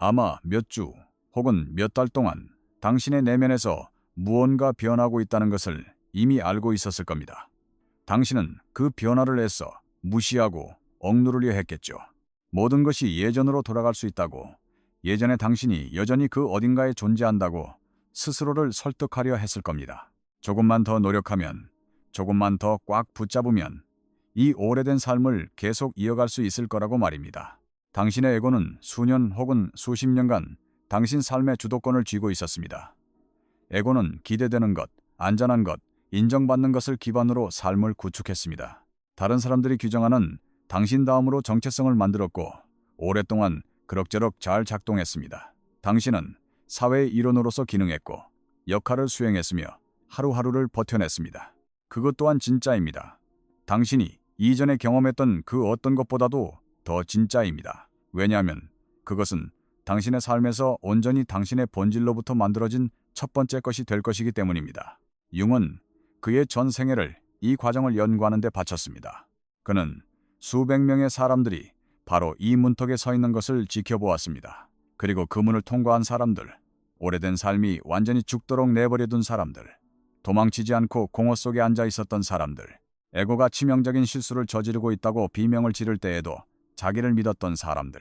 아마 몇 주 혹은 몇 달 동안 당신의 내면에서 무언가 변하고 있다는 것을 이미 알고 있었을 겁니다. 당신은 그 변화를 애써 무시하고 억누르려 했겠죠. 모든 것이 예전으로 돌아갈 수 있다고, 예전의 당신이 여전히 그 어딘가에 존재한다고 스스로를 설득하려 했을 겁니다. 조금만 더 노력하면, 조금만 더 꽉 붙잡으면 이 오래된 삶을 계속 이어갈 수 있을 거라고 말입니다. 당신의 에고는 수년 혹은 수십 년간 당신 삶의 주도권을 쥐고 있었습니다. 에고는 기대되는 것, 안전한 것, 인정받는 것을 기반으로 삶을 구축했습니다. 다른 사람들이 규정하는 당신 다음으로 정체성을 만들었고 오랫동안 그럭저럭 잘 작동했습니다. 당신은 사회의 일원으로서 기능했고 역할을 수행했으며 하루하루를 버텨냈습니다. 그것 또한 진짜입니다. 당신이 이전에 경험했던 그 어떤 것보다도 더 진짜입니다. 왜냐하면 그것은 당신의 삶에서 온전히 당신의 본질로부터 만들어진 첫 번째 것이 될 것이기 때문입니다. 융은 그의 전 생애를 이 과정을 연구하는 데 바쳤습니다. 그는 수백 명의 사람들이 바로 이 문턱에 서 있는 것을 지켜보았습니다. 그리고 그 문을 통과한 사람들, 오래된 삶이 완전히 죽도록 내버려둔 사람들, 도망치지 않고 공허 속에 앉아 있었던 사람들, 에고가 치명적인 실수를 저지르고 있다고 비명을 지를 때에도 자기를 믿었던 사람들.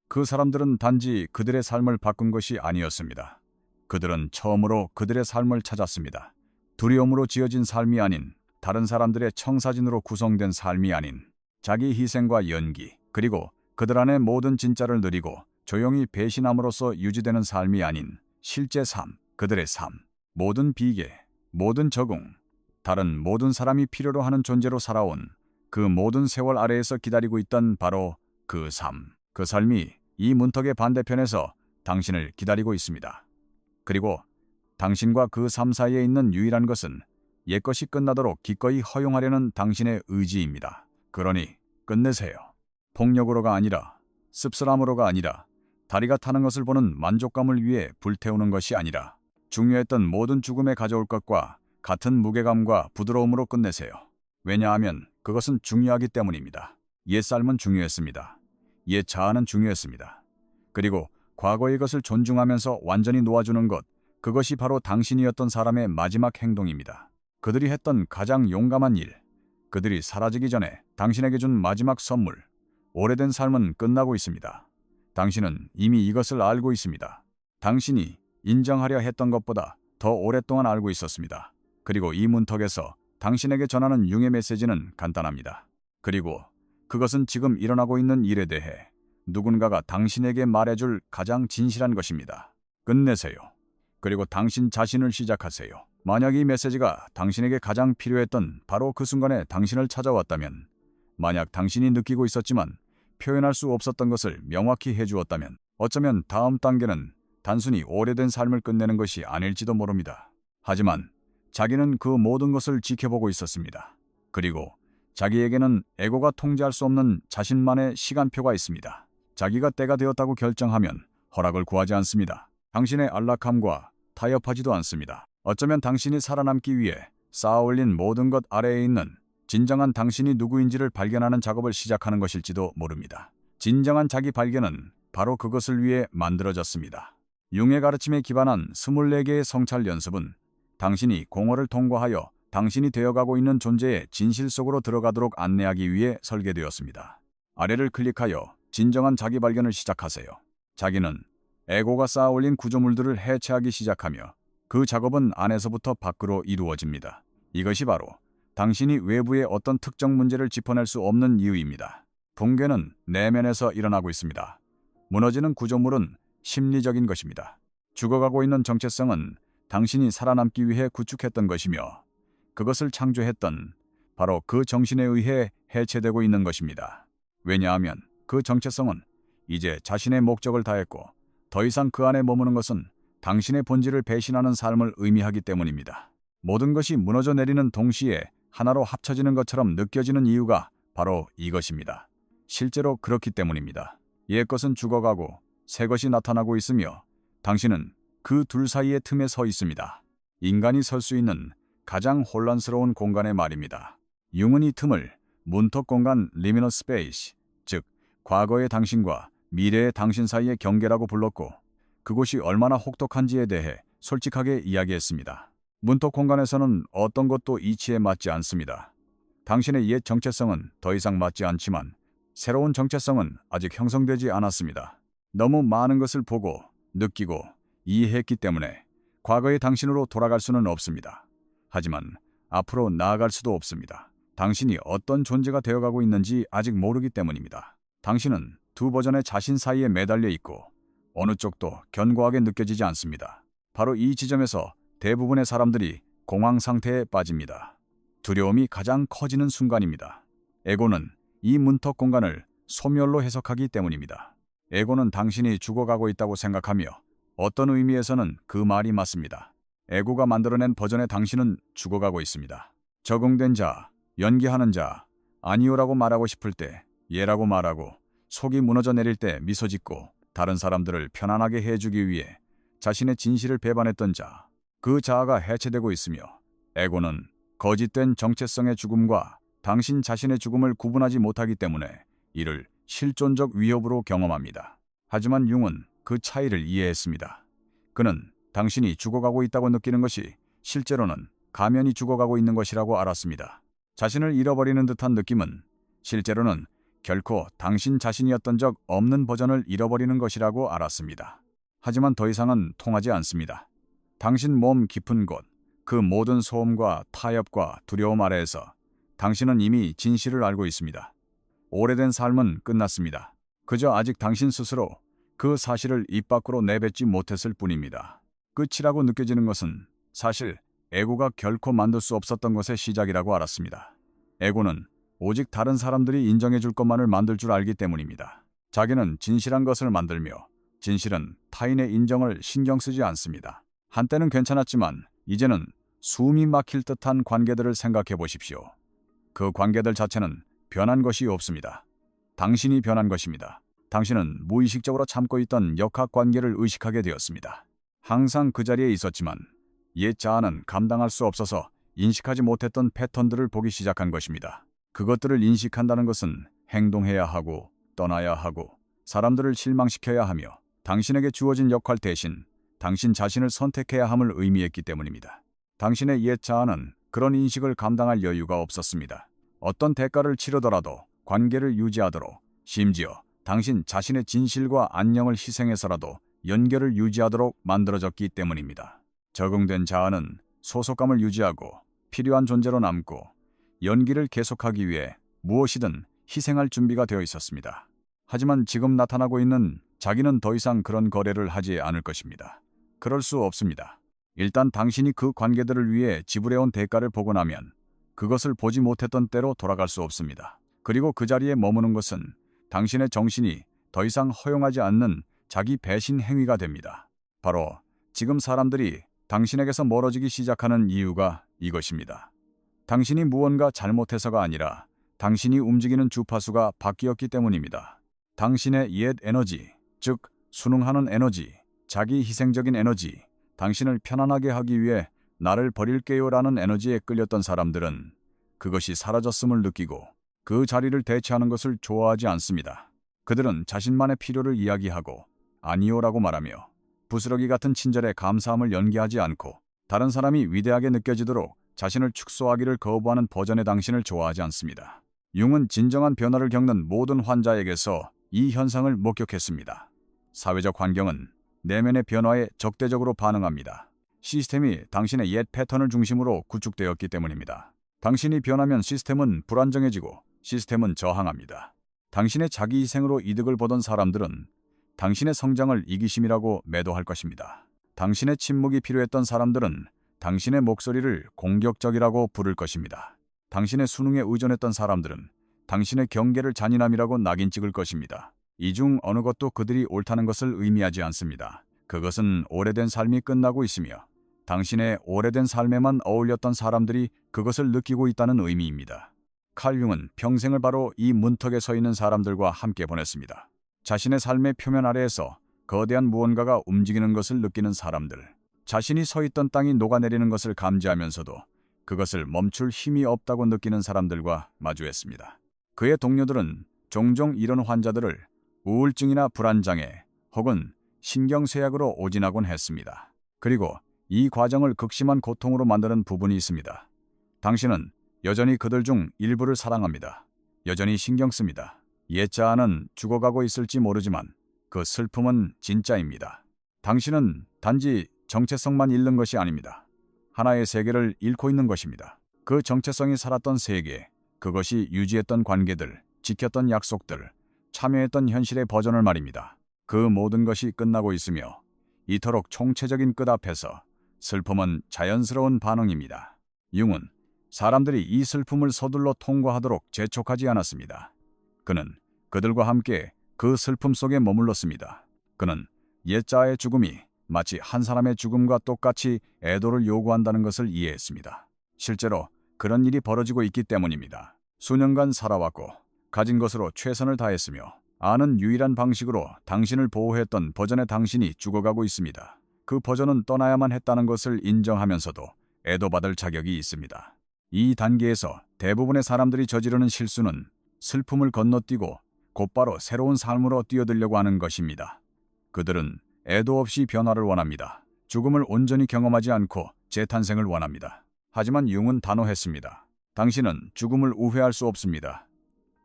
그 사람들은 단지 그들의 삶을 바꾼 것이 아니었습니다. 그들은 처음으로 그들의 삶을 찾았습니다. 두려움으로 지어진 삶이 아닌, 다른 사람들의 청사진으로 구성된 삶이 아닌, 자기 희생과 연기, 그리고 그들 안의 모든 진짜를 누리고 조용히 배신함으로써 유지되는 삶이 아닌 실제 삶, 그들의 삶, 모든 비계, 모든 적응, 다른 모든 사람이 필요로 하는 존재로 살아온 그 모든 세월 아래에서 기다리고 있던 바로 그 삶, 그 삶이 이 문턱의 반대편에서 당신을 기다리고 있습니다. 그리고 당신과 그 삶 사이에 있는 유일한 것은 옛것이 끝나도록 기꺼이 허용하려는 당신의 의지입니다. 그러니 끝내세요. 폭력으로가 아니라, 씁쓸함으로가 아니라, 다리가 타는 것을 보는 만족감을 위해 불태우는 것이 아니라, 중요했던 모든 죽음에 가져올 것과 같은 무게감과 부드러움으로 끝내세요. 왜냐하면 그것은 중요하기 때문입니다. 옛 삶은 중요했습니다. 옛 자아는 중요했습니다. 그리고 과거의 것을 존중하면서 완전히 놓아주는 것, 그것이 바로 당신이었던 사람의 마지막 행동입니다. 그들이 했던 가장 용감한 일, 그들이 사라지기 전에 당신에게 준 마지막 선물, 오래된 삶은 끝나고 있습니다. 당신은 이미 이것을 알고 있습니다. 당신이 인정하려 했던 것보다 더 오랫동안 알고 있었습니다. 그리고 이 문턱에서 당신에게 전하는 융의 메시지는 간단합니다. 그리고 그것은 지금 일어나고 있는 일에 대해 누군가가 당신에게 말해줄 가장 진실한 것입니다. 끝내세요. 그리고 당신 자신을 시작하세요. 만약 이 메시지가 당신에게 가장 필요했던 바로 그 순간에 당신을 찾아왔다면, 만약 당신이 느끼고 있었지만 표현할 수 없었던 것을 명확히 해주었다면, 어쩌면 다음 단계는 단순히 오래된 삶을 끝내는 것이 아닐지도 모릅니다. 하지만 자기는 그 모든 것을 지켜보고 있었습니다. 그리고 자기에게는 에고가 통제할 수 없는 자신만의 시간표가 있습니다. 자기가 때가 되었다고 결정하면 허락을 구하지 않습니다. 당신의 안락함과 타협하지도 않습니다. 어쩌면 당신이 살아남기 위해 쌓아올린 모든 것 아래에 있는 진정한 당신이 누구인지를 발견하는 작업을 시작하는 것일지도 모릅니다. 진정한 자기 발견은 바로 그것을 위해 만들어졌습니다. 융의 가르침에 기반한 24개의 성찰 연습은 당신이 공허를 통과하여 당신이 되어가고 있는 존재의 진실 속으로 들어가도록 안내하기 위해 설계되었습니다. 아래를 클릭하여 진정한 자기 발견을 시작하세요. 자기는 에고가 쌓아올린 구조물들을 해체하기 시작하며 그 작업은 안에서부터 밖으로 이루어집니다. 이것이 바로 당신이 외부의 어떤 특정 문제를 짚어낼 수 없는 이유입니다. 붕괴는 내면에서 일어나고 있습니다. 무너지는 구조물은 심리적인 것입니다. 죽어가고 있는 정체성은 당신이 살아남기 위해 구축했던 것이며 그것을 창조했던 바로 그 정신에 의해 해체되고 있는 것입니다. 왜냐하면 그 정체성은 이제 자신의 목적을 다했고 더 이상 그 안에 머무는 것은 당신의 본질을 배신하는 삶을 의미하기 때문입니다. 모든 것이 무너져 내리는 동시에 하나로 합쳐지는 것처럼 느껴지는 이유가 바로 이것입니다. 실제로 그렇기 때문입니다. 옛 것은 죽어가고 새 것이 나타나고 있으며 당신은 그 둘 사이의 틈에 서 있습니다. 인간이 설 수 있는 가장 혼란스러운 공간의 말입니다. 융은 이 틈을 문턱 공간 리미너 스페이스, 즉 과거의 당신과 미래의 당신 사이의 경계라고 불렀고 그곳이 얼마나 혹독한지에 대해 솔직하게 이야기했습니다. 문턱 공간에서는 어떤 것도 이치에 맞지 않습니다. 당신의 옛 정체성은 더 이상 맞지 않지만 새로운 정체성은 아직 형성되지 않았습니다. 너무 많은 것을 보고 느끼고 이해했기 때문에 과거의 당신으로 돌아갈 수는 없습니다. 하지만 앞으로 나아갈 수도 없습니다. 당신이 어떤 존재가 되어가고 있는지 아직 모르기 때문입니다. 당신은 두 버전의 자신 사이에 매달려 있고 어느 쪽도 견고하게 느껴지지 않습니다. 바로 이 지점에서 대부분의 사람들이 공황 상태에 빠집니다. 두려움이 가장 커지는 순간입니다. 에고는 이 문턱 공간을 소멸로 해석하기 때문입니다. 에고는 당신이 죽어가고 있다고 생각하며 어떤 의미에서는 그 말이 맞습니다. 에고가 만들어낸 버전의 당신은 죽어가고 있습니다. 적응된 자, 연기하는 자, 아니오라고 말하고 싶을 때 예라고 말하고 속이 무너져 내릴 때 미소 짓고 다른 사람들을 편안하게 해주기 위해 자신의 진실을 배반했던 자, 그 자아가 해체되고 있으며 에고는 거짓된 정체성의 죽음과 당신 자신의 죽음을 구분하지 못하기 때문에 이를 실존적 위협으로 경험합니다. 하지만 융은 그 차이를 이해했습니다. 그는 당신이 죽어가고 있다고 느끼는 것이 실제로는 가면이 죽어가고 있는 것이라고 알았습니다. 자신을 잃어버리는 듯한 느낌은 실제로는 결코 당신 자신이었던 적 없는 버전을 잃어버리는 것이라고 알았습니다. 하지만 더 이상은 통하지 않습니다. 당신 몸 깊은 곳, 그 모든 소음과 타협과 두려움 아래에서 당신은 이미 진실을 알고 있습니다. 오래된 삶은 끝났습니다. 그저 아직 당신 스스로 그 사실을 입 밖으로 내뱉지 못했을 뿐입니다. 끝이라고 느껴지는 것은 사실 에고가 결코 만들 수 없었던 것의 시작이라고 알았습니다. 에고는 오직 다른 사람들이 인정해 줄 것만을 만들 줄 알기 때문입니다. 자기는 진실한 것을 만들며 진실은 타인의 인정을 신경 쓰지 않습니다. 한때는 괜찮았지만 이제는 숨이 막힐 듯한 관계들을 생각해 보십시오. 그 관계들 자체는 변한 것이 없습니다. 당신이 변한 것입니다. 당신은 무의식적으로 참고 있던 역학관계를 의식하게 되었습니다. 항상 그 자리에 있었지만 옛 자아는 감당할 수 없어서 인식하지 못했던 패턴들을 보기 시작한 것입니다. 그것들을 인식한다는 것은 행동해야 하고 떠나야 하고 사람들을 실망시켜야 하며 당신에게 주어진 역할 대신 당신 자신을 선택해야 함을 의미했기 때문입니다. 당신의 옛 자아는 그런 인식을 감당할 여유가 없었습니다. 어떤 대가를 치르더라도 관계를 유지하도록, 심지어 당신 자신의 진실과 안녕을 희생해서라도 연결을 유지하도록 만들어졌기 때문입니다. 적응된 자아는 소속감을 유지하고 필요한 존재로 남고 연기를 계속하기 위해 무엇이든 희생할 준비가 되어 있었습니다. 하지만 지금 나타나고 있는 자기는 더 이상 그런 거래를 하지 않을 것입니다. 그럴 수 없습니다. 일단 당신이 그 관계들을 위해 지불해온 대가를 보고 나면 그것을 보지 못했던 때로 돌아갈 수 없습니다. 그리고 그 자리에 머무는 것은 당신의 정신이 더 이상 허용하지 않는 자기 배신 행위가 됩니다. 바로 지금 사람들이 당신에게서 멀어지기 시작하는 이유가 이것입니다. 당신이 무언가 잘못해서가 아니라 당신이 움직이는 주파수가 바뀌었기 때문입니다. 당신의 옛 에너지, 즉 순응하는 에너지, 자기 희생적인 에너지, 당신을 편안하게 하기 위해 나를 버릴게요라는 에너지에 끌렸던 사람들은 그것이 사라졌음을 느끼고 그 자리를 대체하는 것을 좋아하지 않습니다. 그들은 자신만의 필요를 이야기하고 아니요라고 말하며 부스러기 같은 친절에 감사함을 연기하지 않고 다른 사람이 위대하게 느껴지도록 자신을 축소하기를 거부하는 버전의 당신을 좋아하지 않습니다. 융은 진정한 변화를 겪는 모든 환자에게서 이 현상을 목격했습니다. 사회적 환경은 내면의 변화에 적대적으로 반응합니다. 시스템이 당신의 옛 패턴을 중심으로 구축되었기 때문입니다. 당신이 변하면 시스템은 불안정해지고 시스템은 저항합니다. 당신의 자기 희생으로 이득을 보던 사람들은 당신의 성장을 이기심이라고 매도할 것입니다. 당신의 침묵이 필요했던 사람들은 당신의 목소리를 공격적이라고 부를 것입니다. 당신의 수능에 의존했던 사람들은 당신의 경계를 잔인함이라고 낙인 찍을 것입니다. 이 중 어느 것도 그들이 옳다는 것을 의미하지 않습니다. 그것은 오래된 삶이 끝나고 있으며 당신의 오래된 삶에만 어울렸던 사람들이 그것을 느끼고 있다는 의미입니다. 칼 융은 평생을 바로 이 문턱에 서 있는 사람들과 함께 보냈습니다. 자신의 삶의 표면 아래에서 거대한 무언가가 움직이는 것을 느끼는 사람들, 자신이 서 있던 땅이 녹아내리는 것을 감지하면서도 그것을 멈출 힘이 없다고 느끼는 사람들과 마주했습니다. 그의 동료들은 종종 이런 환자들을 우울증이나 불안장애 혹은 신경쇠약으로 오진하곤 했습니다. 그리고 이 과정을 극심한 고통으로 만드는 부분이 있습니다. 당신은 여전히 그들 중 일부를 사랑합니다. 여전히 신경 씁니다. 옛자아는 죽어가고 있을지 모르지만 그 슬픔은 진짜입니다. 당신은 단지 정체성만 잃는 것이 아닙니다. 하나의 세계를 잃고 있는 것입니다. 그 정체성이 살았던 세계, 그것이 유지했던 관계들, 지켰던 약속들, 참여했던 현실의 버전을 말입니다. 그 모든 것이 끝나고 있으며 이토록 총체적인 끝 앞에서 슬픔은 자연스러운 반응입니다. 융은 사람들이 이 슬픔을 서둘러 통과하도록 재촉하지 않았습니다. 그는 그들과 함께 그 슬픔 속에 머물렀습니다. 그는 옛자아의 죽음이 마치 한 사람의 죽음과 똑같이 애도를 요구한다는 것을 이해했습니다. 실제로 그런 일이 벌어지고 있기 때문입니다. 수년간 살아왔고 가진 것으로 최선을 다했으며 아는 유일한 방식으로 당신을 보호했던 버전의 당신이 죽어가고 있습니다. 그 버전은 떠나야만 했다는 것을 인정하면서도 애도받을 자격이 있습니다. 이 단계에서 대부분의 사람들이 저지르는 실수는 슬픔을 건너뛰고 곧바로 새로운 삶으로 뛰어들려고 하는 것입니다. 그들은 애도 없이 변화를 원합니다. 죽음을 온전히 경험하지 않고 재탄생을 원합니다. 하지만 융은 단호했습니다. 당신은 죽음을 우회할 수 없습니다.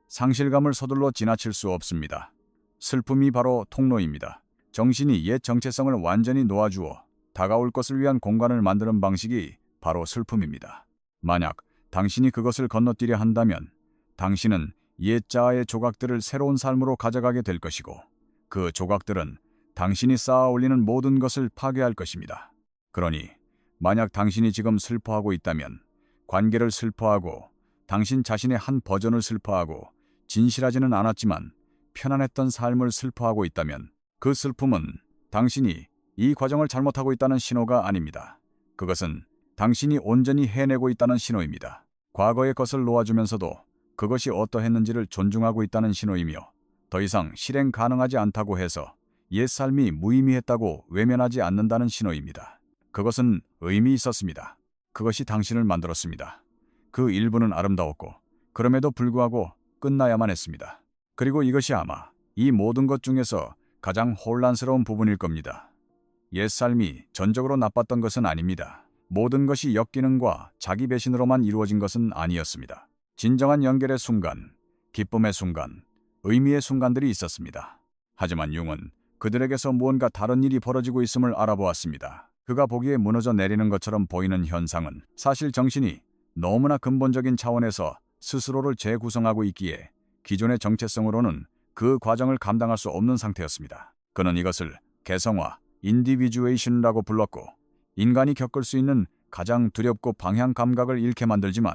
상실감을 서둘러 지나칠 수 없습니다. 슬픔이 바로 통로입니다. 정신이 옛 정체성을 완전히 놓아주어 다가올 것을 위한 공간을 만드는 방식이 바로 슬픔입니다. 만약 당신이 그것을 건너뛰려 한다면 당신은 옛자아의 조각들을 새로운 삶으로 가져가게 될 것이고 그 조각들은 당신이 쌓아 올리는 모든 것을 파괴할 것입니다. 그러니 만약 당신이 지금 슬퍼하고 있다면 관계를 슬퍼하고 당신 자신의 한 버전을 슬퍼하고 진실하지는 않았지만 편안했던 삶을 슬퍼하고 있다면 그 슬픔은 당신이 이 과정을 잘못하고 있다는 신호가 아닙니다. 그것은 당신이 온전히 해내고 있다는 신호입니다. 과거의 것을 놓아주면서도 그것이 어떠했는지를 존중하고 있다는 신호이며 더 이상 실행 가능하지 않다고 해서 옛 삶이 무의미했다고 외면하지 않는다는 신호입니다. 그것은 의미 있었습니다. 그것이 당신을 만들었습니다. 그 일부는 아름다웠고 그럼에도 불구하고 끝나야만 했습니다. 그리고 이것이 아마 이 모든 것 중에서 가장 혼란스러운 부분일 겁니다. 옛 삶이 전적으로 나빴던 것은 아닙니다. 모든 것이 역기능과 자기 배신으로만 이루어진 것은 아니었습니다. 진정한 연결의 순간, 기쁨의 순간, 의미의 순간들이 있었습니다. 하지만 융은 그들에게서 무언가 다른 일이 벌어지고 있음을 알아보았습니다. 그가 보기에 무너져 내리는 것처럼 보이는 현상은 사실 정신이 너무나 근본적인 차원에서 스스로를 재구성하고 있기에 기존의 정체성으로는 그 과정을 감당할 수 없는 상태였습니다. 그는 이것을 개성화, 인디비주에이션이라고 불렀고 인간이 겪을 수 있는 가장 두렵고 방향 감각을 잃게 만들지만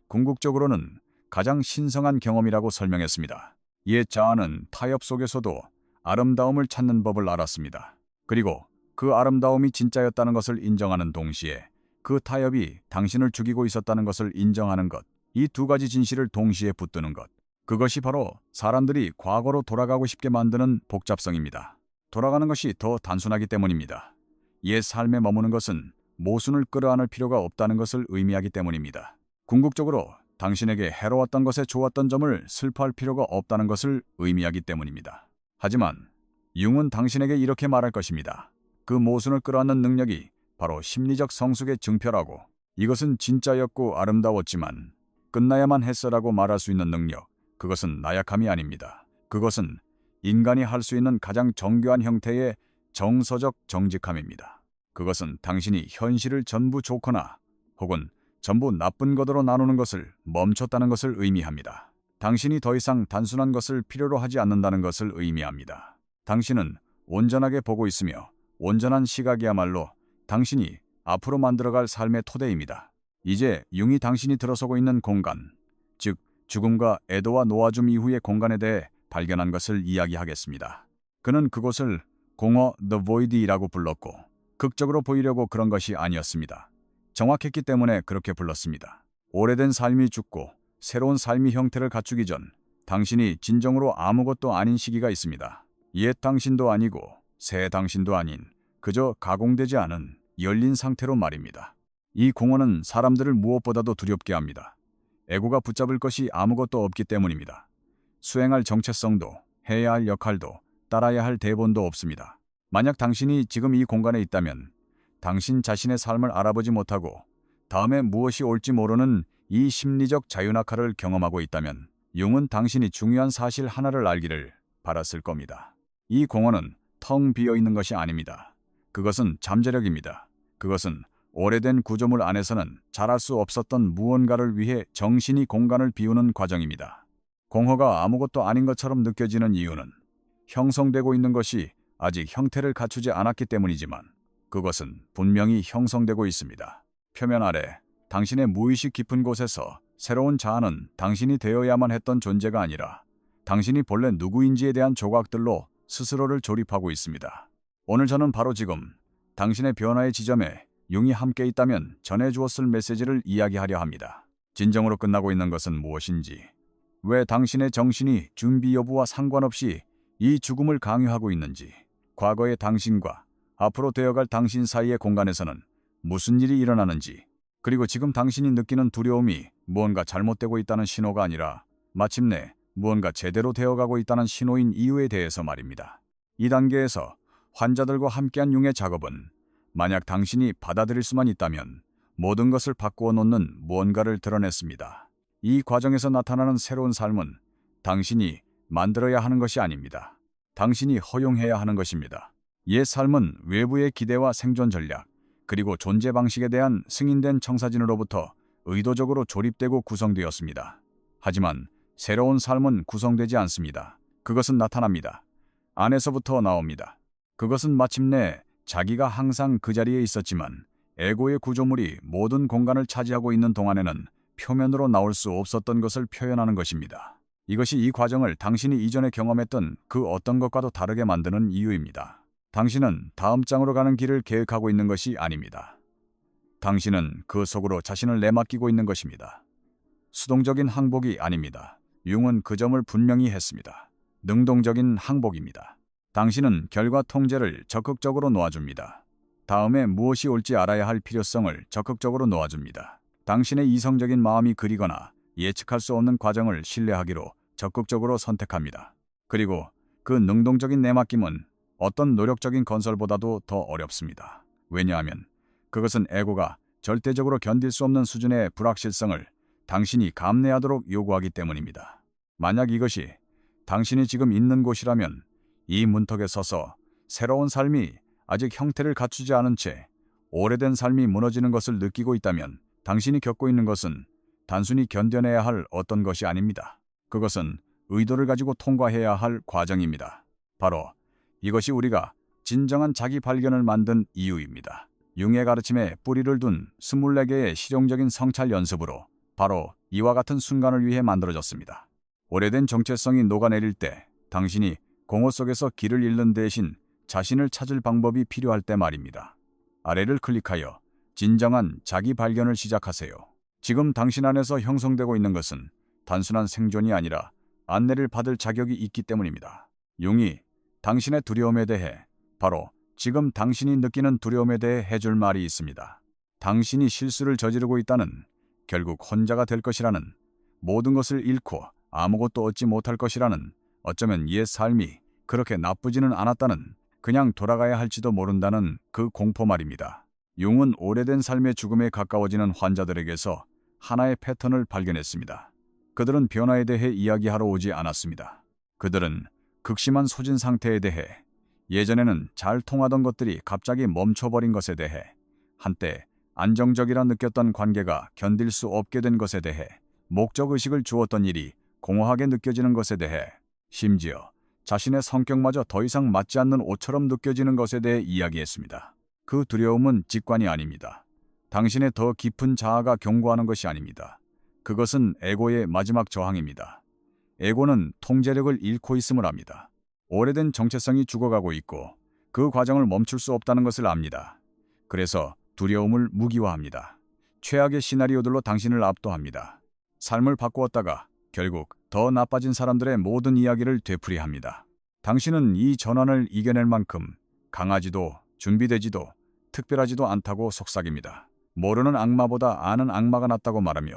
궁극적으로는 가장 신성한 경험이라고 설명했습니다. 옛 자아는 타협 속에서도 아름다움을 찾는 법을 알았습니다. 그리고 그 아름다움이 진짜였다는 것을 인정하는 동시에 그 타협이 당신을 죽이고 있었다는 것을 인정하는 것, 이 두 가지 진실을 동시에 붙드는 것, 그것이 바로 사람들이 과거로 돌아가고 싶게 만드는 복잡성입니다. 돌아가는 것이 더 단순하기 때문입니다. 옛 삶에 머무는 것은 모순을 끌어안을 필요가 없다는 것을 의미하기 때문입니다. 궁극적으로 당신에게 해로웠던 것에 좋았던 점을 슬퍼할 필요가 없다는 것을 의미하기 때문입니다. 하지만 융은 당신에게 이렇게 말할 것입니다. 그 모순을 끌어안는 능력이 바로 심리적 성숙의 증표라고, 이것은 진짜였고 아름다웠지만 끝나야만 했어라고 말할 수 있는 능력, 그것은 나약함이 아닙니다. 그것은 인간이 할 수 있는 가장 정교한 형태의 정서적 정직함입니다. 그것은 당신이 현실을 전부 좋거나 혹은 전부 나쁜 것으로 나누는 것을 멈췄다는 것을 의미합니다. 당신이 더 이상 단순한 것을 필요로 하지 않는다는 것을 의미합니다. 당신은 온전하게 보고 있으며 온전한 시각이야말로 당신이 앞으로 만들어갈 삶의 토대입니다. 이제 융이 당신이 들어서고 있는 공간, 즉 죽음과 애도와 놓아줌 이후의 공간에 대해 발견한 것을 이야기하겠습니다. 그는 그곳을 공허 The Void이라고 불렀고 극적으로 보이려고 그런 것이 아니었습니다. 정확했기 때문에 그렇게 불렀습니다. 오래된 삶이 죽고 새로운 삶의 형태를 갖추기 전 당신이 진정으로 아무것도 아닌 시기가 있습니다. 옛 당신도 아니고 새 당신도 아닌 그저 가공되지 않은 열린 상태로 말입니다. 이 공허는 사람들을 무엇보다도 두렵게 합니다. 에고가 붙잡을 것이 아무것도 없기 때문입니다. 수행할 정체성도 해야 할 역할도 따라야 할 대본도 없습니다. 만약 당신이 지금 이 공간에 있다면 당신 자신의 삶을 알아보지 못하고 다음에 무엇이 올지 모르는 이 심리적 자유낙하를 경험하고 있다면 융은 당신이 중요한 사실 하나를 알기를 바랐을 겁니다. 이 공허는 텅 비어 있는 것이 아닙니다. 그것은 잠재력입니다. 그것은 오래된 구조물 안에서는 자랄 수 없었던 무언가를 위해 정신이 공간을 비우는 과정입니다. 공허가 아무것도 아닌 것처럼 느껴지는 이유는 형성되고 있는 것이 아직 형태를 갖추지 않았기 때문이지만 그것은 분명히 형성되고 있습니다. 표면 아래 당신의 무의식 깊은 곳에서 새로운 자아는 당신이 되어야만 했던 존재가 아니라 당신이 본래 누구인지에 대한 조각들로 스스로를 조립하고 있습니다. 오늘 저는 바로 지금 당신의 변화의 지점에 융이 함께 있다면 전해주었을 메시지를 이야기하려 합니다. 진정으로 끝나고 있는 것은 무엇인지, 왜 당신의 정신이 준비 여부와 상관없이 이 죽음을 강요하고 있는지, 과거의 당신과 앞으로 되어갈 당신 사이의 공간에서는 무슨 일이 일어나는지, 그리고 지금 당신이 느끼는 두려움이 무언가 잘못되고 있다는 신호가 아니라 마침내 무언가 제대로 되어가고 있다는 신호인 이유에 대해서 말입니다. 이 단계에서 환자들과 함께한 융의 작업은 만약 당신이 받아들일 수만 있다면 모든 것을 바꾸어 놓는 무언가를 드러냈습니다. 이 과정에서 나타나는 새로운 삶은 당신이 만들어야 하는 것이 아닙니다. 당신이 허용해야 하는 것입니다. 옛 삶은 외부의 기대와 생존 전략, 그리고 존재 방식에 대한 승인된 청사진으로부터 의도적으로 조립되고 구성되었습니다. 하지만 새로운 삶은 구성되지 않습니다. 그것은 나타납니다. 안에서부터 나옵니다. 그것은 마침내 자기가 항상 그 자리에 있었지만 에고의 구조물이 모든 공간을 차지하고 있는 동안에는 표면으로 나올 수 없었던 것을 표현하는 것입니다. 이것이 이 과정을 당신이 이전에 경험했던 그 어떤 것과도 다르게 만드는 이유입니다. 당신은 다음 장으로 가는 길을 계획하고 있는 것이 아닙니다. 당신은 그 속으로 자신을 내맡기고 있는 것입니다. 수동적인 항복이 아닙니다. 융은 그 점을 분명히 했습니다. 능동적인 항복입니다. 당신은 결과 통제를 적극적으로 놓아줍니다. 다음에 무엇이 올지 알아야 할 필요성을 적극적으로 놓아줍니다. 당신의 이성적인 마음이 그리거나 예측할 수 없는 과정을 신뢰하기로 적극적으로 선택합니다. 그리고 그 능동적인 내맡김은 어떤 노력적인 건설보다도 더 어렵습니다. 왜냐하면 그것은 에고가 절대적으로 견딜 수 없는 수준의 불확실성을 당신이 감내하도록 요구하기 때문입니다. 만약 이것이 당신이 지금 있는 곳이라면 이 문턱에 서서 새로운 삶이 아직 형태를 갖추지 않은 채 오래된 삶이 무너지는 것을 느끼고 있다면 당신이 겪고 있는 것은 단순히 견뎌내야 할 어떤 것이 아닙니다. 그것은 의도를 가지고 통과해야 할 과정입니다. 바로 이것이 우리가 진정한 자기 발견을 만든 이유입니다. 융의 가르침에 뿌리를 둔 24개의 실용적인 성찰 연습으로 바로 이와 같은 순간을 위해 만들어졌습니다. 오래된 정체성이 녹아내릴 때 당신이 공허 속에서 길을 잃는 대신 자신을 찾을 방법이 필요할 때 말입니다. 아래를 클릭하여 진정한 자기 발견을 시작하세요. 지금 당신 안에서 형성되고 있는 것은 단순한 생존이 아니라 안내를 받을 자격이 있기 때문입니다. 융이 당신의 두려움에 대해, 바로 지금 당신이 느끼는 두려움에 대해 해줄 말이 있습니다. 당신이 실수를 저지르고 있다는, 결국 혼자가 될 것이라는, 모든 것을 잃고 아무것도 얻지 못할 것이라는, 어쩌면 옛 삶이 그렇게 나쁘지는 않았다는, 그냥 돌아가야 할지도 모른다는 그 공포 말입니다. 융은 오래된 삶의 죽음에 가까워지는 환자들에게서 하나의 패턴을 발견했습니다. 그들은 변화에 대해 이야기하러 오지 않았습니다. 그들은 극심한 소진 상태에 대해, 예전에는 잘 통하던 것들이 갑자기 멈춰버린 것에 대해, 한때 안정적이라 느꼈던 관계가 견딜 수 없게 된 것에 대해, 목적의식을 주었던 일이 공허하게 느껴지는 것에 대해, 심지어 자신의 성격마저 더 이상 맞지 않는 옷처럼 느껴지는 것에 대해 이야기했습니다. 그 두려움은 직관이 아닙니다. 당신의 더 깊은 자아가 경고하는 것이 아닙니다. 그것은 에고의 마지막 저항입니다. 에고는 통제력을 잃고 있음을 압니다. 오래된 정체성이 죽어가고 있고 그 과정을 멈출 수 없다는 것을 압니다. 그래서 두려움을 무기화합니다. 최악의 시나리오들로 당신을 압도합니다. 삶을 바꾸었다가 결국 더 나빠진 사람들의 모든 이야기를 되풀이합니다. 당신은 이 전환을 이겨낼 만큼 강하지도 준비되지도 특별하지도 않다고 속삭입니다. 모르는 악마보다 아는 악마가 낫다고 말하며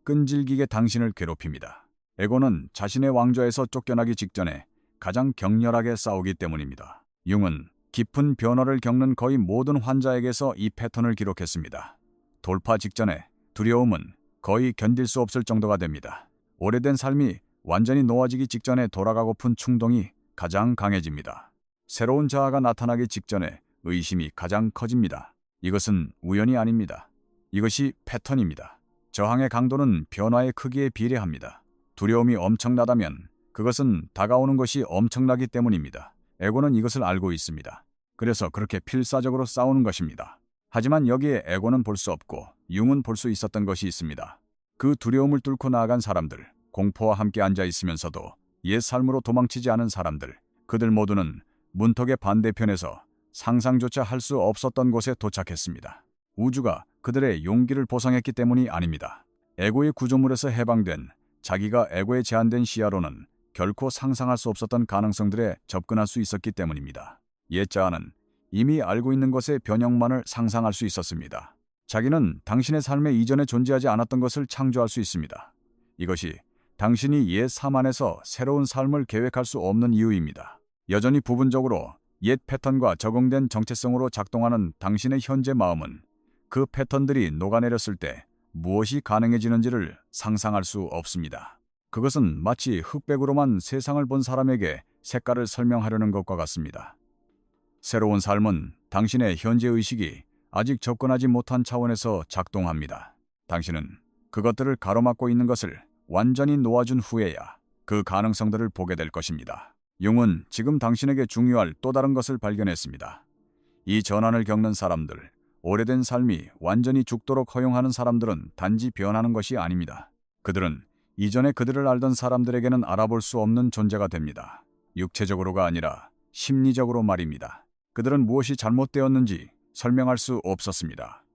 끈질기게 당신을 괴롭힙니다. 에고는 자신의 왕좌에서 쫓겨나기 직전에 가장 격렬하게 싸우기 때문입니다. 융은 깊은 변화를 겪는 거의 모든 환자에게서 이 패턴을 기록했습니다. 돌파 직전에 두려움은 거의 견딜 수 없을 정도가 됩니다. 오래된 삶이 완전히 놓아지기 직전에 돌아가고픈 충동이 가장 강해집니다. 새로운 자아가 나타나기 직전에 의심이 가장 커집니다. 이것은 우연이 아닙니다. 이것이 패턴입니다. 저항의 강도는 변화의 크기에 비례합니다. 두려움이 엄청나다면 그것은 다가오는 것이 엄청나기 때문입니다. 에고는 이것을 알고 있습니다. 그래서 그렇게 필사적으로 싸우는 것입니다. 하지만 여기에 에고는 볼 수 없고 융은 볼 수 있었던 것이 있습니다. 그 두려움을 뚫고 나아간 사람들, 공포와 함께 앉아 있으면서도 옛 삶으로 도망치지 않은 사람들, 그들 모두는 문턱의 반대편에서 상상조차 할 수 없었던 곳에 도착했습니다. 우주가 그들의 용기를 보상했기 때문이 아닙니다. 에고의 구조물에서 해방된 자기가 에고에 제한된 시야로는 결코 상상할 수 없었던 가능성들에 접근할 수 있었기 때문입니다. 옛 자아는 이미 알고 있는 것의 변형만을 상상할 수 있었습니다. 자기는 당신의 삶에 이전에 존재하지 않았던 것을 창조할 수 있습니다. 이것이 당신이 옛 삶 안에서 새로운 삶을 계획할 수 없는 이유입니다. 여전히 부분적으로 옛 패턴과 적응된 정체성으로 작동하는 당신의 현재 마음은 그 패턴들이 녹아내렸을 때 무엇이 가능해지는지를 상상할 수 없습니다. 그것은 마치 흑백으로만 세상을 본 사람에게 색깔을 설명하려는 것과 같습니다. 새로운 삶은 당신의 현재 의식이 아직 접근하지 못한 차원에서 작동합니다. 당신은 그것들을 가로막고 있는 것을 완전히 놓아준 후에야 그 가능성들을 보게 될 것입니다. 융은 지금 당신에게 중요할 또 다른 것을 발견했습니다. 이 전환을 겪는 사람들, 오래된 삶이 완전히 죽도록 허용하는 사람들은 단지 변하는 것이 아닙니다. 그들은 이전에 그들을 알던 사람들에게는 알아볼 수 없는 존재가 됩니다. 육체적으로가 아니라 심리적으로 말입니다. 그들은 무엇이 잘못되었는지 설명할 수 없었습니다.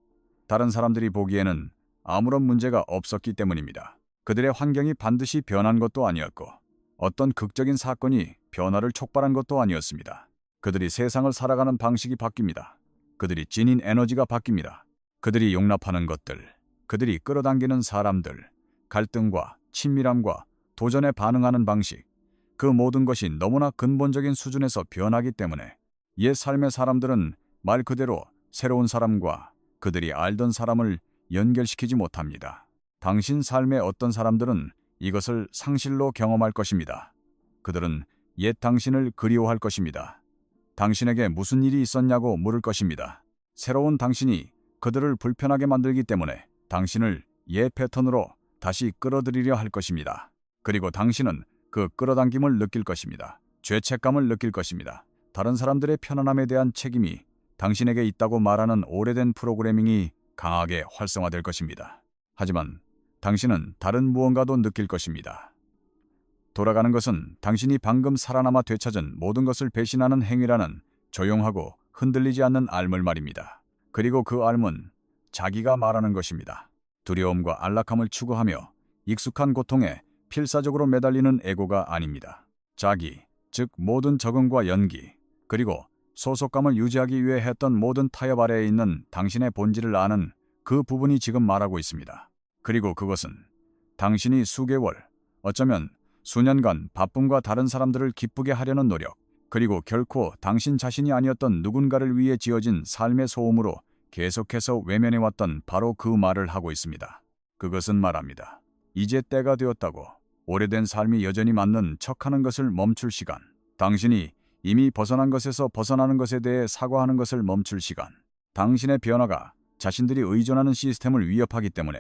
다른 사람들이 보기에는 아무런 문제가 없었기 때문입니다. 그들의 환경이 반드시 변한 것도 아니었고 어떤 극적인 사건이 변화를 촉발한 것도 아니었습니다. 그들이 세상을 살아가는 방식이 바뀝니다. 그들이 지닌 에너지가 바뀝니다. 그들이 용납하는 것들, 그들이 끌어당기는 사람들, 갈등과 친밀함과 도전에 반응하는 방식, 그 모든 것이 너무나 근본적인 수준에서 변하기 때문에 옛 삶의 사람들은 말 그대로 새로운 사람과 그들이 알던 사람을 연결시키지 못합니다. 당신 삶의 어떤 사람들은 이것을 상실로 경험할 것입니다. 그들은 옛 당신을 그리워할 것입니다. 당신에게 무슨 일이 있었냐고 물을 것입니다. 새로운 당신이 그들을 불편하게 만들기 때문에 당신을 옛 패턴으로 다시 끌어들이려 할 것입니다. 그리고 당신은 그 끌어당김을 느낄 것입니다. 죄책감을 느낄 것입니다. 다른 사람들의 편안함에 대한 책임이 당신에게 있다고 말하는 오래된 프로그래밍이 강하게 활성화될 것입니다. 하지만 당신은 다른 무언가도 느낄 것입니다. 돌아가는 것은 당신이 방금 살아남아 되찾은 모든 것을 배신하는 행위라는 조용하고 흔들리지 않는 알물 말입니다. 그리고 그 알은 자기가 말하는 것입니다. 두려움과 안락함을 추구하며 익숙한 고통에 필사적으로 매달리는 에고가 아닙니다. 자기, 즉 모든 적응과 연기, 그리고 소속감을 유지하기 위해 했던 모든 타협 아래에 있는 당신의 본질을 아는 그 부분이 지금 말하고 있습니다. 그리고 그것은 당신이 수개월, 어쩌면 수년간 바쁨과 다른 사람들을 기쁘게 하려는 노력, 그리고 결코 당신 자신이 아니었던 누군가를 위해 지어진 삶의 소음으로 계속해서 외면해왔던 바로 그 말을 하고 있습니다. 그것은 말합니다. 이제 때가 되었다고. 오래된 삶이 여전히 맞는 척하는 것을 멈출 시간. 당신이 이미 벗어난 것에서 벗어나는 것에 대해 사과하는 것을 멈출 시간. 당신의 변화가 자신들이 의존하는 시스템을 위협하기 때문에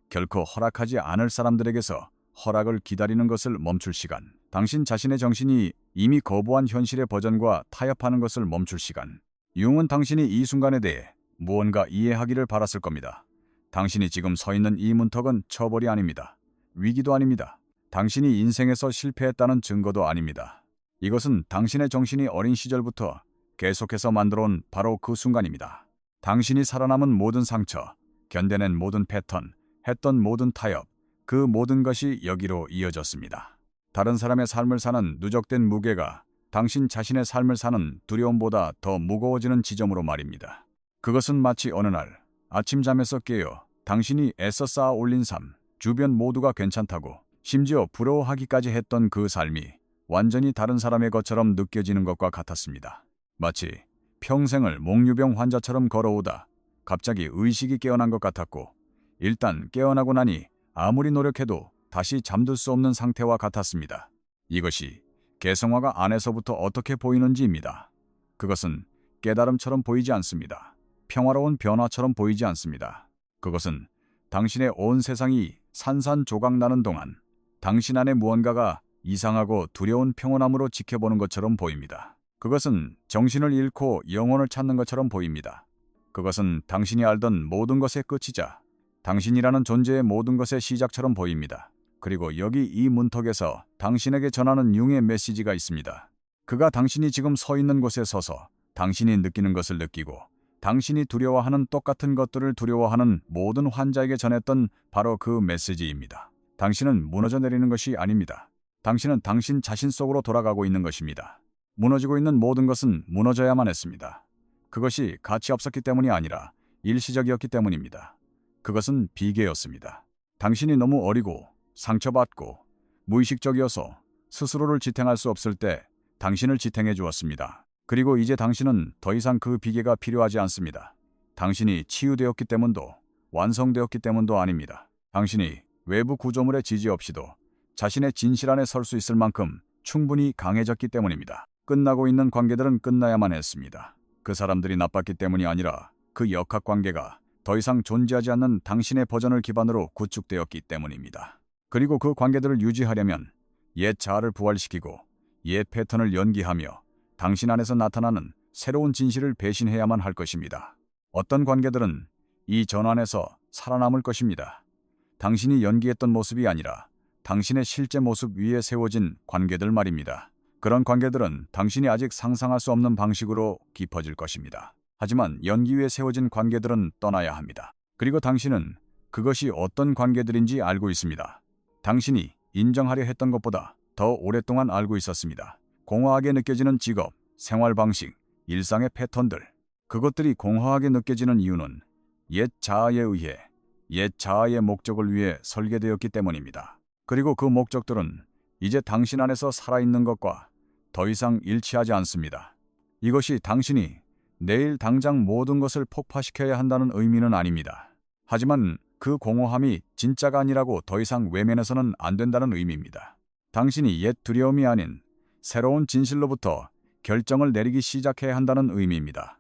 결코 허락하지 않을 사람들에게서 허락을 기다리는 것을 멈출 시간. 당신 자신의 정신이 이미 거부한 현실의 버전과 타협하는 것을 멈출 시간. 융은 당신이 이 순간에 대해 무언가 이해하기를 바랐을 겁니다. 당신이 지금 서 있는 이 문턱은 처벌이 아닙니다. 위기도 아닙니다. 당신이 인생에서 실패했다는 증거도 아닙니다. 이것은 당신의 정신이 어린 시절부터 계속해서 만들어온 바로 그 순간입니다. 당신이 살아남은 모든 상처, 견뎌낸 모든 패턴, 했던 모든 타협, 그 모든 것이 여기로 이어졌습니다. 다른 사람의 삶을 사는 누적된 무게가 당신 자신의 삶을 사는 두려움보다 더 무거워지는 지점으로 말입니다. 그것은 마치 어느 날 아침 잠에서 깨어 당신이 애써 쌓아 올린 삶, 주변 모두가 괜찮다고 심지어 부러워하기까지 했던 그 삶이 완전히 다른 사람의 것처럼 느껴지는 것과 같았습니다. 마치 평생을 몽유병 환자처럼 걸어오다 갑자기 의식이 깨어난 것 같았고, 일단 깨어나고 나니 아무리 노력해도 다시 잠들 수 없는 상태와 같았습니다. 이것이 개성화가 안에서부터 어떻게 보이는지입니다. 그것은 깨달음처럼 보이지 않습니다. 평화로운 변화처럼 보이지 않습니다. 그것은 당신의 온 세상이 산산조각 나는 동안 당신 안에 무언가가 이상하고 두려운 평온함으로 지켜보는 것처럼 보입니다. 그것은 정신을 잃고 영혼을 찾는 것처럼 보입니다. 그것은 당신이 알던 모든 것의 끝이자 당신이라는 존재의 모든 것의 시작처럼 보입니다. 그리고 여기 이 문턱에서 당신에게 전하는 융의 메시지가 있습니다. 그가 당신이 지금 서 있는 곳에 서서 당신이 느끼는 것을 느끼고 당신이 두려워하는 똑같은 것들을 두려워하는 모든 환자에게 전했던 바로 그 메시지입니다. 당신은 무너져 내리는 것이 아닙니다. 당신은 당신 자신 속으로 돌아가고 있는 것입니다. 무너지고 있는 모든 것은 무너져야만 했습니다. 그것이 가치 없었기 때문이 아니라 일시적이었기 때문입니다. 그것은 비계였습니다. 당신이 너무 어리고 상처받고 무의식적이어서 스스로를 지탱할 수 없을 때 당신을 지탱해 주었습니다. 그리고 이제 당신은 더 이상 그 비계가 필요하지 않습니다. 당신이 치유되었기 때문도 완성되었기 때문도 아닙니다. 당신이 외부 구조물의 지지 없이도 자신의 진실 안에 설 수 있을 만큼 충분히 강해졌기 때문입니다. 끝나고 있는 관계들은 끝나야만 했습니다. 그 사람들이 나빴기 때문이 아니라 그 역학관계가 더 이상 존재하지 않는 당신의 버전을 기반으로 구축되었기 때문입니다. 그리고 그 관계들을 유지하려면 옛 자아를 부활시키고 옛 패턴을 연기하며 당신 안에서 나타나는 새로운 진실을 배신해야만 할 것입니다. 어떤 관계들은 이 전환에서 살아남을 것입니다. 당신이 연기했던 모습이 아니라 당신의 실제 모습 위에 세워진 관계들 말입니다. 그런 관계들은 당신이 아직 상상할 수 없는 방식으로 깊어질 것입니다. 하지만 연기 위에 세워진 관계들은 떠나야 합니다. 그리고 당신은 그것이 어떤 관계들인지 알고 있습니다. 당신이 인정하려 했던 것보다 더 오랫동안 알고 있었습니다. 공허하게 느껴지는 직업, 생활 방식, 일상의 패턴들. 그것들이 공허하게 느껴지는 이유는 옛 자아에 의해 옛 자아의 목적을 위해 설계되었기 때문입니다. 그리고 그 목적들은 이제 당신 안에서 살아있는 것과 더 이상 일치하지 않습니다. 이것이 당신이 내일 당장 모든 것을 폭파시켜야 한다는 의미는 아닙니다. 하지만 그 공허함이 진짜가 아니라고 더 이상 외면해서는 안 된다는 의미입니다. 당신이 옛 두려움이 아닌 새로운 진실로부터 결정을 내리기 시작해야 한다는 의미입니다.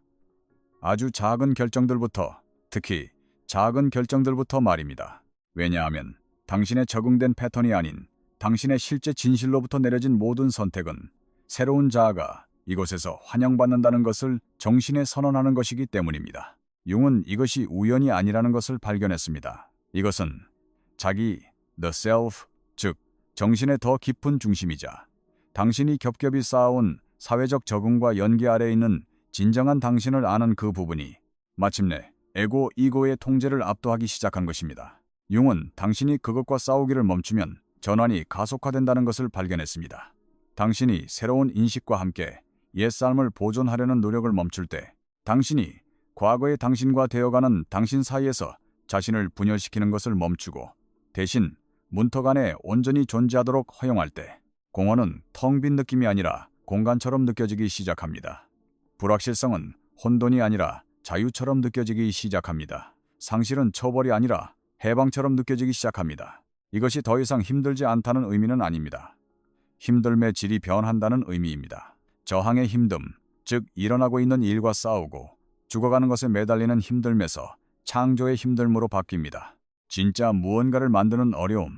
아주 작은 결정들부터, 특히 작은 결정들부터 말입니다. 왜냐하면 당신의 적응된 패턴이 아닌 당신의 실제 진실로부터 내려진 모든 선택은 새로운 자아가 이곳에서 환영받는다는 것을 정신에 선언하는 것이기 때문입니다. 융은 이것이 우연이 아니라는 것을 발견했습니다. 이것은 자기, the self, 즉 정신의 더 깊은 중심이자 당신이 겹겹이 쌓아온 사회적 적응과 연계 아래에 있는 진정한 당신을 아는 그 부분이 마침내 에고, 이고의 통제를 압도하기 시작한 것입니다. 융은 당신이 그것과 싸우기를 멈추면 전환이 가속화된다는 것을 발견했습니다. 당신이 새로운 인식과 함께 옛 삶을 보존하려는 노력을 멈출 때, 당신이 과거의 당신과 되어가는 당신 사이에서 자신을 분열시키는 것을 멈추고 대신 문턱 안에 온전히 존재하도록 허용할 때, 공허는 텅 빈 느낌이 아니라 공간처럼 느껴지기 시작합니다. 불확실성은 혼돈이 아니라 자유처럼 느껴지기 시작합니다. 상실은 처벌이 아니라 해방처럼 느껴지기 시작합니다. 이것이 더 이상 힘들지 않다는 의미는 아닙니다. 힘듦의 질이 변한다는 의미입니다. 저항의 힘듦, 즉 일어나고 있는 일과 싸우고 죽어가는 것에 매달리는 힘듦에서 창조의 힘듦으로 바뀝니다. 진짜 무언가를 만드는 어려움,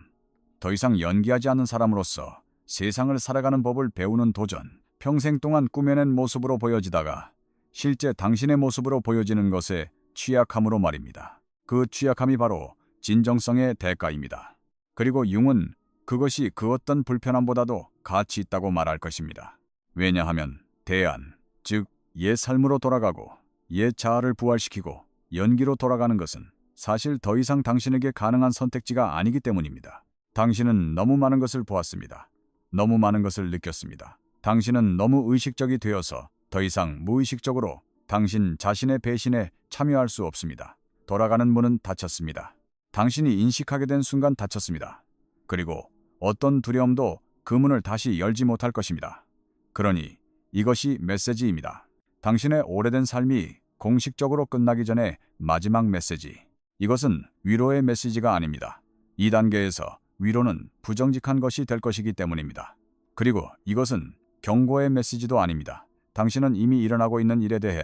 더 이상 연기하지 않는 사람으로서 세상을 살아가는 법을 배우는 도전, 평생 동안 꾸며낸 모습으로 보여지다가 실제 당신의 모습으로 보여지는 것에 취약함으로 말입니다. 그 취약함이 바로 진정성의 대가입니다. 그리고 융은 그것이 그 어떤 불편함보다도 가치 있다고 말할 것입니다. 왜냐하면 대안, 즉 옛 삶으로 돌아가고 옛 자아를 부활시키고 연기로 돌아가는 것은 사실 더 이상 당신에게 가능한 선택지가 아니기 때문입니다. 당신은 너무 많은 것을 보았습니다. 너무 많은 것을 느꼈습니다. 당신은 너무 의식적이 되어서 더 이상 무의식적으로 당신 자신의 배신에 참여할 수 없습니다. 돌아가는 문은 닫혔습니다. 당신이 인식하게 된 순간 닫혔습니다. 그리고 어떤 두려움도 그 문을 다시 열지 못할 것입니다. 그러니 이것이 메시지입니다. 당신의 오래된 삶이 공식적으로 끝나기 전에 마지막 메시지. 이것은 위로의 메시지가 아닙니다. 이 단계에서 위로는 부정직한 것이 될 것이기 때문입니다. 그리고 이것은 경고의 메시지도 아닙니다. 당신은 이미 일어나고 있는 일에 대해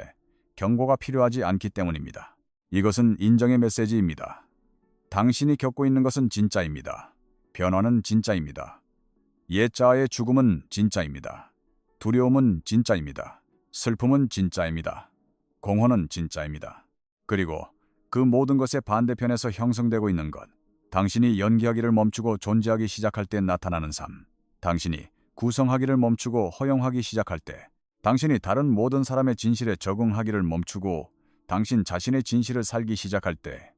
경고가 필요하지 않기 때문입니다. 이것은 인정의 메시지입니다. 당신이 겪고 있는 것은 진짜입니다. 변화는 진짜입니다. 옛자아의 죽음은 진짜입니다. 두려움은 진짜입니다. 슬픔은 진짜입니다. 공허는 진짜입니다. 그리고 그 모든 것의 반대편에서 형성되고 있는 것, 당신이 연기하기를 멈추고 존재하기 시작할 때 나타나는 삶, 당신이 구성하기를 멈추고 허용하기 시작할 때, 당신이 다른 모든 사람의 진실에 적응하기를 멈추고 당신 자신의 진실을 살기 시작할 때,